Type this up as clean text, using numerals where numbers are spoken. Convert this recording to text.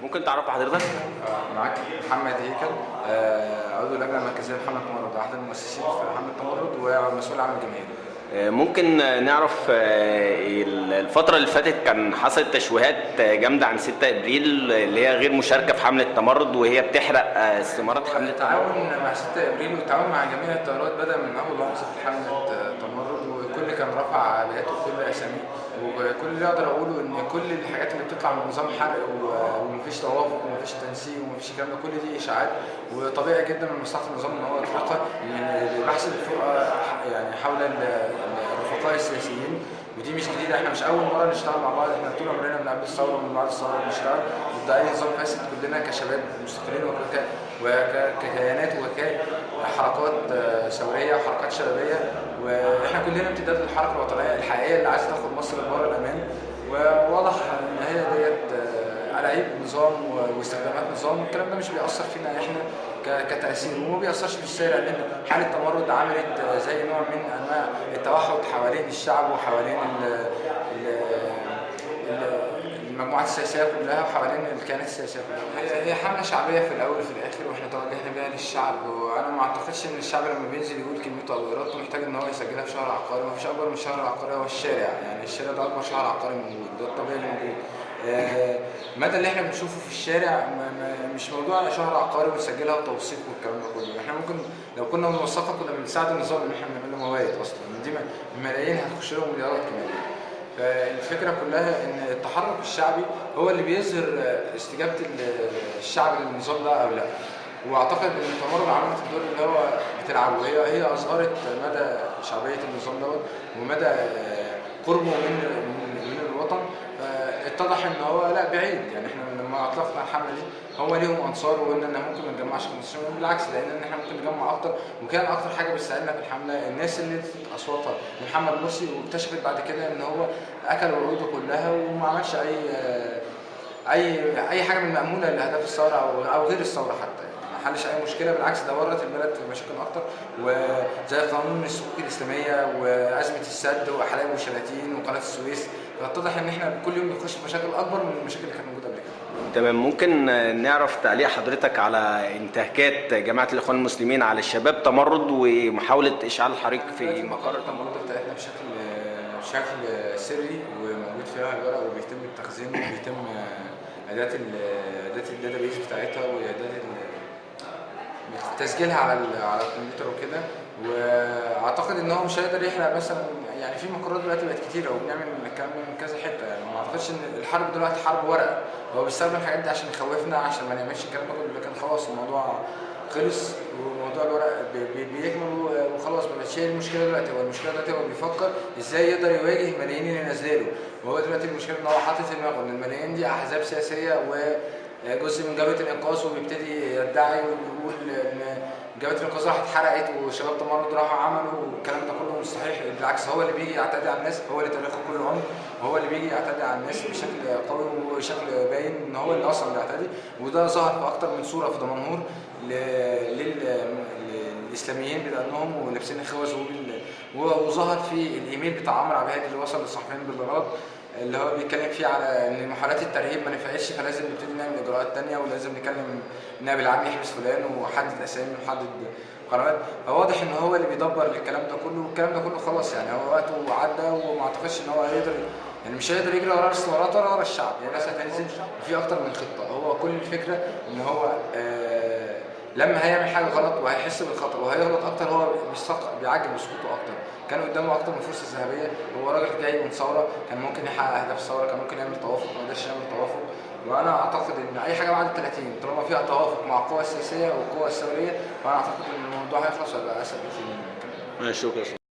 ممكن تعرف حضرتك؟ معاك محمد هيكل، عضو اللجنه المركزيه لحمله التمرد، واحد المؤسسين في حمله التمرد ومسؤول عام الجمعيه. ممكن نعرف الفترة اللي فاتت كان حصلت تشويهات جامدة عن 6 ابريل اللي هي غير مشاركة في حملة التمرد وهي بتحرق استمارات حملة التمرد. التعاون مع 6 ابريل والتعاون مع جميع التيارات بدا من اول لحظه في حمله التمرد، وكل كان رفع عباءاته وكل اساميه، وكل اللي اقدر اقوله ان كل الحاجات اللي بتطلع من نظام حرق ومفيش توافق ومفيش تنسيق ومفيش الكلام ده، كل دي اشاعات، وطبيعي جدا من مصلحه النظام ان هو يطلقها لبحث الفرقه يعني حول الرفقاء السياسيين. ودي مش جديده، احنا مش اول مره نشتغل مع بعض، احنا طول عمرنا من قبل الثوره ومن بعد الثوره بنشتغل ضد اي نظام فاسد كلنا كشباب مستقلين وككيانات وكحركات ثوريه وحركات شبابيه، واحنا كلنا امتداد للحركه الوطنيه الحقيقيه اللي عايزه تاخد مصر لبر الامان. وواضح ان هي ديت ألاعيب نظام واستخدامات نظام، والكلام ده مش بيأثر فينا احنا كتأثير، وما بيأثرش في الشارع، لأن حالة التمرد عملت زي نوع من أنواع التوحد حوالين الشعب وحوالين المجموعات السياسية كلها وحوالين الكيانات السياسية كلها. هي حملة شعبية في الأول وفي الآخر، وإحنا توجهنا بيها للشعب، وأنا ما أعتقدش إن الشعب لما بينزل يقول كلمته أو إرادته محتاج إن هو يسجلها في شهر عقاري. مفيش أكبر من الشهر العقاري هو الشارع، يعني الشارع ده أكبر شهر عقاري موجود، ده الطبيعي اللي موجود. المدى اللي احنا بنشوفه في الشارع مش موضوع شهر عقاري ونسجلها وتوثيق والكلام ده كله. احنا ممكن لو كنا بنوثقها كنا بنساعد النظام ان احنا نعمل له مواد اصلا، دي ملايين هتخش لهم مليارات كمان. فالفكره كلها ان التحرك الشعبي هو اللي بيظهر استجابه الشعب للنظام ده او لا. واعتقد ان التمرد عملت الدور اللي هو بتلعبه، هي اظهرت مدى شعبيه النظام دوت ومدى قربه من الوطن. اتضح ان هو لا بعيد، يعني احنا لما اطلقنا الحمله دي هو ليهم انصار، وقلنا ان ممكن ما نجمعش 15 مليون، بالعكس لان احنا ممكن نجمع اكتر. وكان اكتر حاجه بتساعدنا في الحمله الناس اللي ادت اصواتها لمحمد مرسي، واكتشفت بعد كده ان هو اكل وعوده كلها وما عملش اي حاجه من الماموله لاهداف الثوره او غير الثوره حتى، يعني ما حلش اي مشكله، بالعكس ده ورط البلد في مشاكل اكتر، وزي قانون الصكوك الاسلاميه وازمه السد وحلايب وشلاتين وقناه السويس. فاتضح ان احنا كل يوم بنخش في مشاكل اكبر من المشاكل اللي كانت موجوده قبل كده. تمام. ممكن نعرف تعليق حضرتك على انتهاكات جماعة الإخوان المسلمين على الشباب تمرد ومحاولة إشعال الحريق في مقر التمرد بتاعتنا بشكل سري، وموجود فيها الورق وبيتم تخزينه وبيتم اداه الداتابيز بتاعتها واعداد تسجيلها على الكمبيوتر وكده. واعتقد ان هو مش هيقدر يحرق مثلا، يعني في مقرات دلوقتي بقت كتيره وبنعمل الكلام ده من كذا حته، يعني ما اعتقدش ان الحرب دلوقتي حرب ورق. هو بيستخدم الحاجات دي عشان يخوفنا عشان ما نعملش الكلام ده كله، لكن خلاص الموضوع خلص وموضوع الورق بيكمل وخلاص. ما بقتش هي المشكله دلوقتي، هو المشكله دلوقتي هو بيفكر ازاي يقدر يواجه الملايين اللي نازله له. وهو دلوقتي المشكله ان هو حاطط في دماغه ان الملايين دي احزاب سياسيه وجزء من جبهه الانقاذ، وبيبتدي يدعي ويقول ان جبهه الانقاذ راحت اتحرقت وشباب تمرد راحوا عملوا، والكلام ده كله مش صحيح. بالعكس هو اللي بيجي يعتدي على الناس، هو اللي تاريخه كله عمر، وهو اللي بيجي يعتدي على الناس بشكل قوي وبشكل باين ان هو اللي اصلا بيعتدي. وده ظهر في اكتر من صوره في دمنهور للاسلاميين بدقنهم ولابسين الخوذ، وظهر في الايميل بتاع عمرو عبد الهادي اللي وصل للصحفيين بالغلط، اللي هو بيتكلم فيه على ان محاولات الترهيب ما نفعتش، فلازم نبتدي نعمل اجراءات تانية، ولازم نكلم النائب العام يحبس فلان وحدد اسامي وحدد قنوات. فواضح ان هو اللي بيدبر للكلام ده كله، والكلام ده كله خلاص يعني هو وقته عدى، وما اعتقدش ان هو هيقدر، يعني مش هيقدر يجري ورا الثورات ولا ورا الشعب، والناس هتنزل وفي اكتر من خطه. هو كل الفكره ان هو لما هيعمل حاجه غلط وهيحس بالخطا وهيغلط اكتر، هو بيعجل بسكوته اكتر. كان قدامه اكتر من فرصه ذهبيه، هو راجل جاي من ثوره، كان ممكن يحقق اهداف الثوره، كان ممكن يعمل توافق، ما قدرش يعمل توافق. وانا اعتقد ان اي حاجه بعد ال 30 طالما فيها توافق مع القوى السياسيه والقوى الثوريه، فانا اعتقد ان الموضوع هيخلص وهيبقى اسهل بكتير من كده. شكرا.